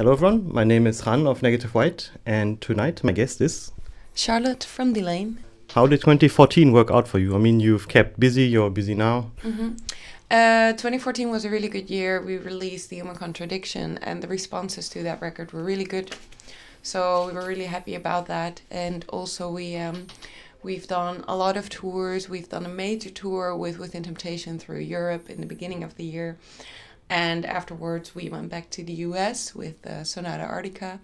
Hello everyone, my name is Khanh of Negative White, and tonight my guest is Charlotte from Delain. How did 2014 work out for you? I mean, you've kept busy, you're busy now. 2014 was a really good year. We released the Contradiction, and the responses to that record were really good. So we were really happy about that. And also we've done a lot of tours. We've done a major tour with Within Temptation through Europe in the beginning of the year. And afterwards we went back to the US with Sonata Arctica.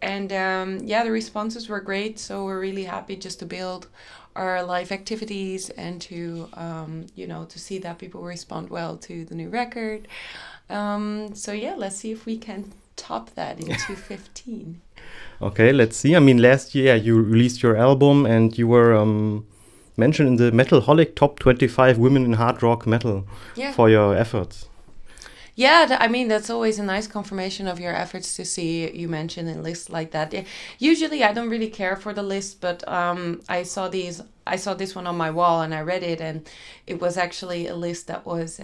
And the responses were great. So we're really happy just to build our live activities and to to see that people respond well to the new record. Let's see if we can top that in 2015. Okay, let's see. I mean, last year you released your album and you were mentioned in the Metalholic top 25 women in hard rock metal for your efforts. Yeah, I mean, that's always a nice confirmation of your efforts to see you mentioned in lists like that. Yeah. Usually I don't really care for the list, but I saw this one on my wall and I read it, and it was actually a list that was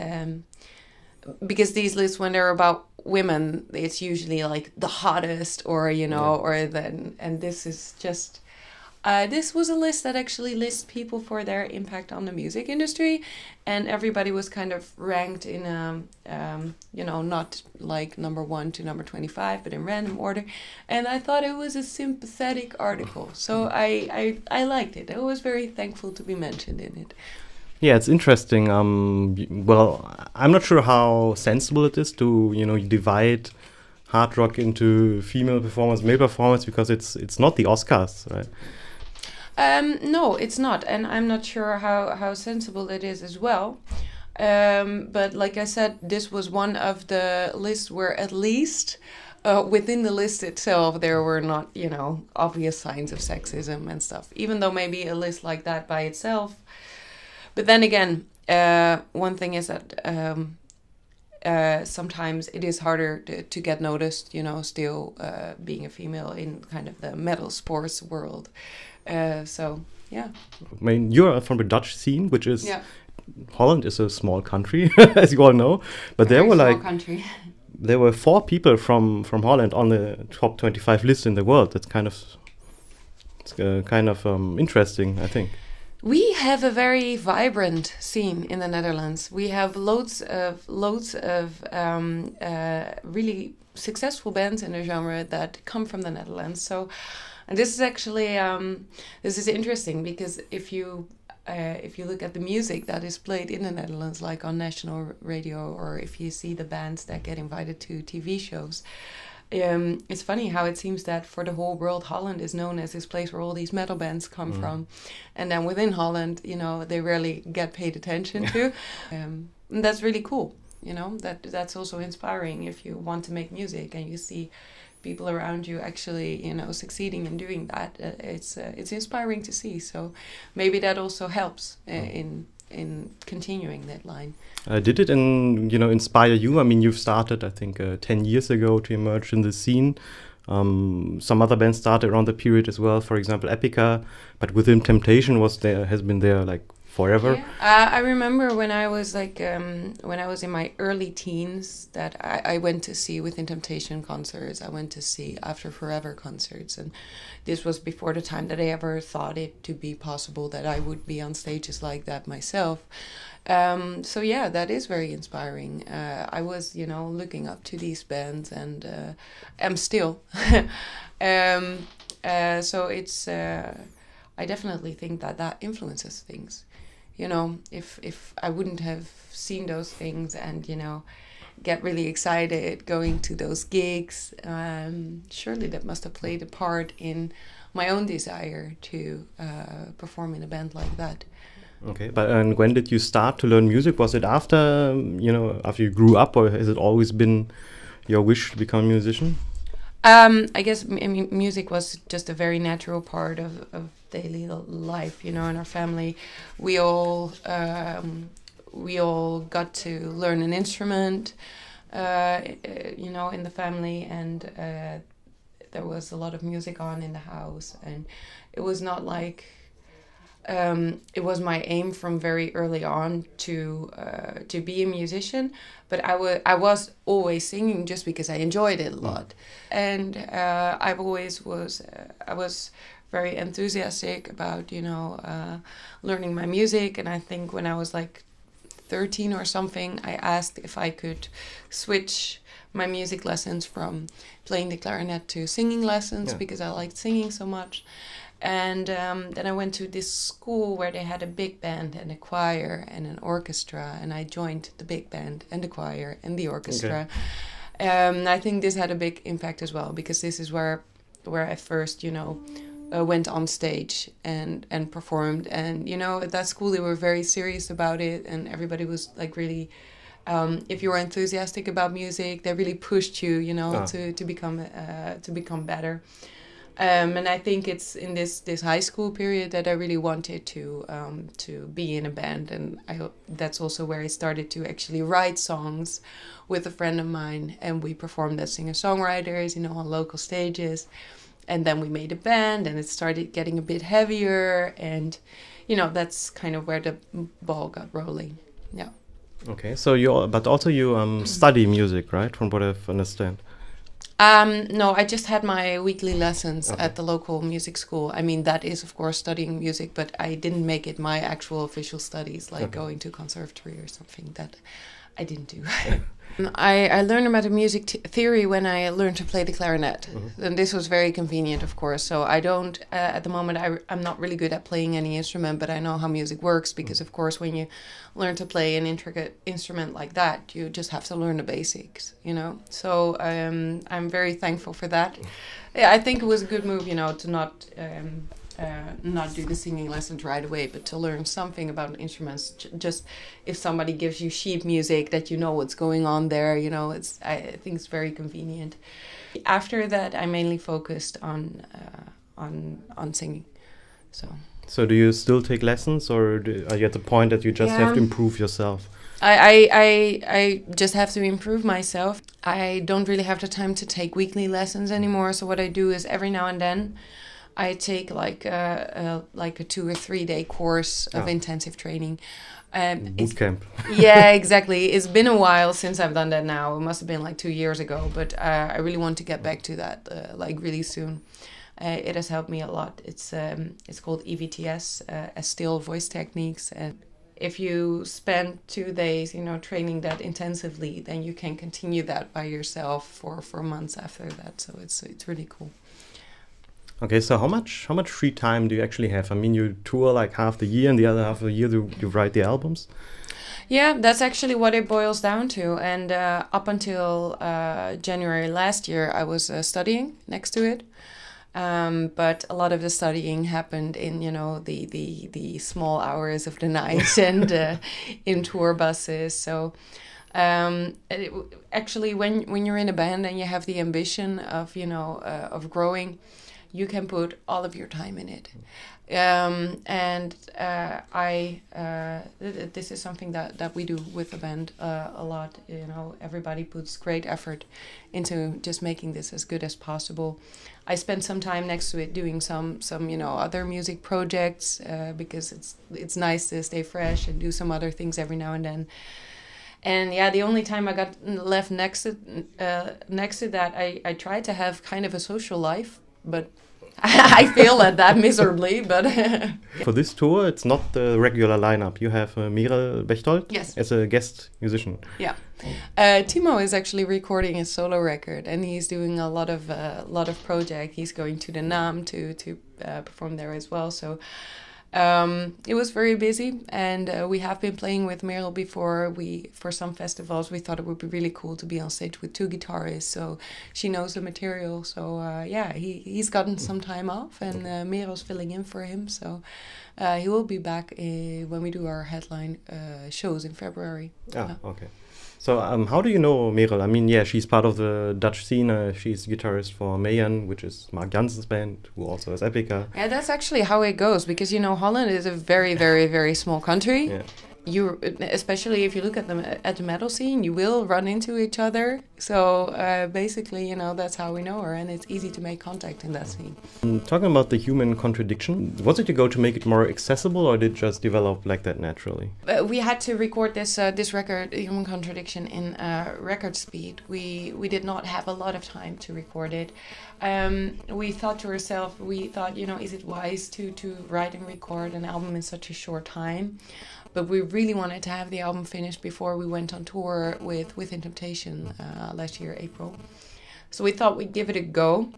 because these lists, when they're about women, it's usually like the hottest and this is just this was a list that actually lists people for their impact on the music industry, and everybody was kind of ranked in not like number 1 to number 25, but in random order. And I thought it was a sympathetic article, so I liked it. I was very thankful to be mentioned in it. Yeah, it's interesting. Well, I'm not sure how sensible it is to divide hard rock into female performance, male performance, because it's not the Oscars, right? No, it's not, and I'm not sure how sensible it is as well. But like I said, this was one of the lists where at least within the list itself there were not, obvious signs of sexism and stuff, even though maybe a list like that by itself. But then again, one thing is that sometimes it is harder to get noticed, still being a female in kind of the metal sports world. I mean, you're from the Dutch scene, which is Holland is a small country, as you all know. But there were there were 4 people from Holland on the top 25 list in the world. That's kind of interesting, I think. We have a very vibrant scene in the Netherlands. We have loads of really successful bands in the genre that come from the Netherlands. So, and this is actually this is interesting, because if you look at the music that is played in the Netherlands, like on national radio, or if you see the bands that get invited to TV shows, it's funny how it seems that for the whole world, Holland is known as this place where all these metal bands come from, and then within Holland, they rarely get paid attention to. And that's really cool. That's also inspiring if you want to make music and you see people around you actually, succeeding in doing that. It's inspiring to see. So maybe that also helps in continuing that line. Did it inspire you? I mean, you've started, I think, 10 years ago to emerge in the scene. Some other bands started around the period as well. For example, Epica, but Within Temptation has been there like forever. Yeah. I remember when I was when I was in my early teens that I went to see Within Temptation concerts. I went to see After Forever concerts, and this was before the time that I ever thought it to be possible that I would be on stages like that myself. That is very inspiring. I was, looking up to these bands, and am still. I definitely think that influences things. If I wouldn't have seen those things and, get really excited going to those gigs, surely that must have played a part in my own desire to perform in a band like that. Okay, and when did you start to learn music? Was it after you grew up, or has it always been your wish to become a musician? I guess music was just a very natural part of daily life, in our family. We all got to learn an instrument, in the family, and there was a lot of music on in the house, and it was not like it was my aim from very early on to be a musician, but I was always singing just because I enjoyed it a lot, and I was very enthusiastic about learning my music. And I think when I was like 13 or something, I asked if I could switch my music lessons from playing the clarinet to singing lessons, because I liked singing so much. And then I went to this school where they had a big band and a choir and an orchestra, and I joined the big band and the choir and the orchestra. I think this had a big impact as well, because this is where I first went on stage and performed. And at that school they were very serious about it, and everybody was like really if you were enthusiastic about music, they really pushed you to become better. And I think it's in this high school period that I really wanted to be in a band, and that's also where I started to actually write songs with a friend of mine, and we performed as singer-songwriters on local stages. And then we made a band, and it started getting a bit heavier, and that's kind of where the ball got rolling. Yeah. Okay, so you study music, right? From what I've understand. No, I just had my weekly lessons at the local music school. I mean, that is of course studying music, but I didn't make it my actual official studies, like going to conservatory or something. That I didn't do. I learned about the music theory when I learned to play the clarinet. And this was very convenient, of course. So I don't, at the moment, I'm not really good at playing any instrument, but I know how music works, because, of course, when you learn to play an intricate instrument like that, you just have to learn the basics, So I'm very thankful for that. Yeah, I think it was a good move, to not do the singing lessons right away, but to learn something about instruments. Just if somebody gives you sheet music, that what's going on there. I think it's very convenient. After that, I mainly focused on singing. So do you still take lessons, or are you at the point that you just have to improve yourself? I just have to improve myself. I don't really have the time to take weekly lessons anymore. So what I do is every now and then I take like a 2 or 3 day course of intensive training. Boot camp. Yeah, exactly. It's been a while since I've done that now. It must have been like 2 years ago, but I really want to get back to that really soon. It has helped me a lot. It's called EVTS, still voice techniques, and if you spend 2 days, training that intensively, then you can continue that by yourself for months after that. So it's really cool. Okay, so how much free time do you actually have? I mean, you tour like half the year, and the other half of the year you write the albums? Yeah, that's actually what it boils down to. And up until January last year, I was studying next to it. But a lot of the studying happened in, the small hours of the night and in tour buses. So actually, when you're in a band and you have the ambition of growing, you can put all of your time in it. This is something that we do with the band a lot. Everybody puts great effort into just making this as good as possible. I spend some time next to it doing some other music projects because it's nice to stay fresh and do some other things every now and then. And yeah, the only time I got left next to that, I tried to have kind of a social life, but I fail at that miserably. But for this tour, it's not the regular lineup. You have Merel Bechtold as a guest musician. Yeah, Timo is actually recording his solo record, and he's doing a lot of projects. He's going to the NAM to perform there as well. So it was very busy, and we have been playing with Merel before. For some festivals, we thought it would be really cool to be on stage with 2 guitarists, so she knows the material. So he's gotten some time off, and Merel's filling in for him. So he will be back when we do our headline shows in February. Okay. So how do you know Merel? I mean, she's part of the Dutch scene. She's guitarist for Mayan, which is Mark Jansen's band, who also has Epica. Yeah, that's actually how it goes, because, Holland is a very, very, very small country. especially if you look at the metal scene, you will run into each other. So basically, you know, that's how we know her, and it's easy to make contact in that scene. Talking about the human contradiction, was it your goal to make it more accessible, or did it just develop like that naturally? We had to record this record, Human Contradiction, in record speed. We did not have a lot of time to record it. We thought to ourselves, you know, is it wise to write and record an album in such a short time? But we really wanted to have the album finished before we went on tour with Within Temptation last year, April. So we thought we'd give it a go.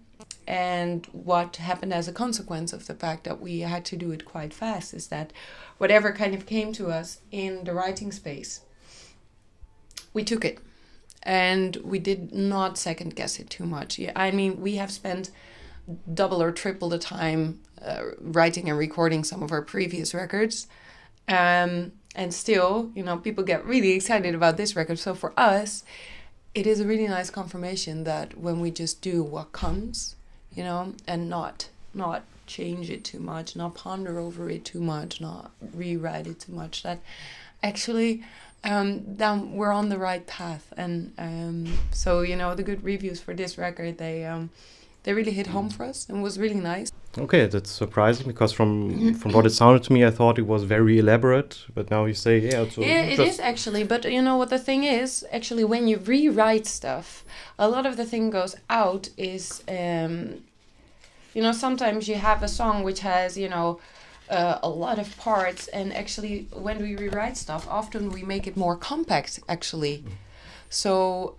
And what happened as a consequence of the fact that we had to do it quite fast is that whatever kind of came to us in the writing space, we took it. And we did not second guess it too much. Yeah, I mean, we have spent double or triple the time writing and recording some of our previous records. And still, you know, people get really excited about this record. So for us, it is a really nice confirmation that when we just do what comes, you know, and not change it too much, not ponder over it too much, not rewrite it too much, that actually then we're on the right path. And so, you know, the good reviews for this record, they really hit home for us and was really nice. Okay, that's surprising, because from what it sounded to me, I thought it was very elaborate, but now you say, yeah, it is actually. But you know what the thing is, actually, when you rewrite stuff, a lot of the thing goes out is, you know, sometimes you have a song which has, you know, a lot of parts, and actually, when we rewrite stuff, often we make it more compact, actually. So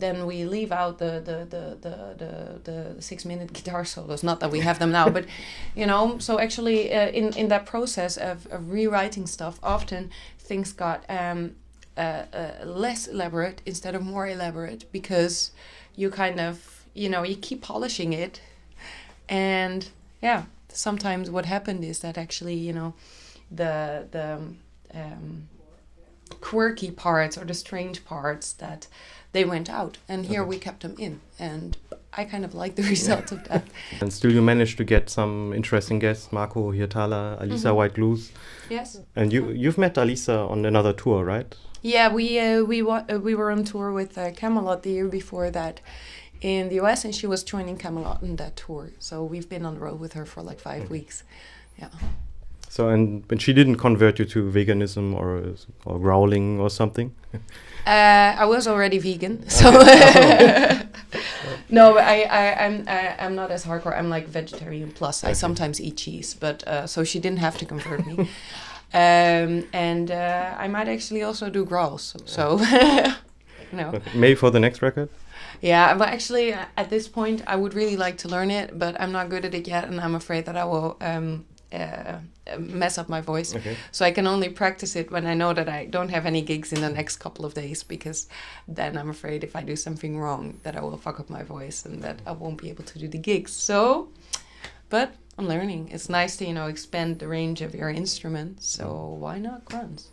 then we leave out the 6-minute guitar solos. Not that we have them now, but you know. So actually, in that process of rewriting stuff, often things got less elaborate instead of more elaborate, because you kind of, you know, you keep polishing it, and yeah. Sometimes what happened is that actually, you know, the quirky parts or the strange parts, that they went out, and here we kept them in, and I kind of like the result of that. And still you managed to get some interesting guests, Marco Hirtala, Alisa White Blues. Yes. And you've met Alisa on another tour, right? Yeah, we were on tour with Camelot the year before that in the US, and she was joining Camelot on that tour. So we've been on the road with her for like 5 weeks. Yeah. So, and she didn't convert you to veganism or growling or something? I was already vegan, so no, but I'm not as hardcore. I'm like vegetarian plus. I sometimes eat cheese, but so she didn't have to convert me. And I might actually also do growls. So no. Okay. Maybe for the next record. Yeah, but actually at this point I would really like to learn it, but I'm not good at it yet, and I'm afraid that I will mess up my voice. Okay. So I can only practice it when I know that I don't have any gigs in the next couple of days, because then I'm afraid if I do something wrong that I will fuck up my voice and that I won't be able to do the gigs. So, but I'm learning. It's nice to, you know, expand the range of your instrument. So why not grunts?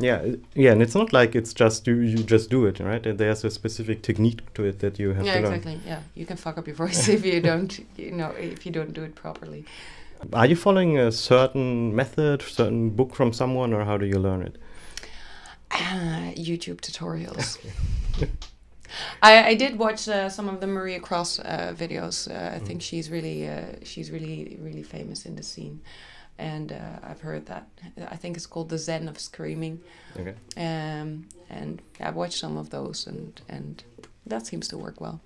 Yeah, and it's not like it's just you just do it, right? And there's a specific technique to it that you have to learn. Yeah, exactly. Yeah, you can fuck up your voice if you don't, you know, if you don't do it properly. Are you following a certain method, certain book from someone, or how do you learn it? YouTube tutorials. I did watch some of the Maria Cross videos. I think she's really famous in the scene. And I've heard that. I think it's called the Zen of Screaming. Okay. And I've watched some of those, and that seems to work well.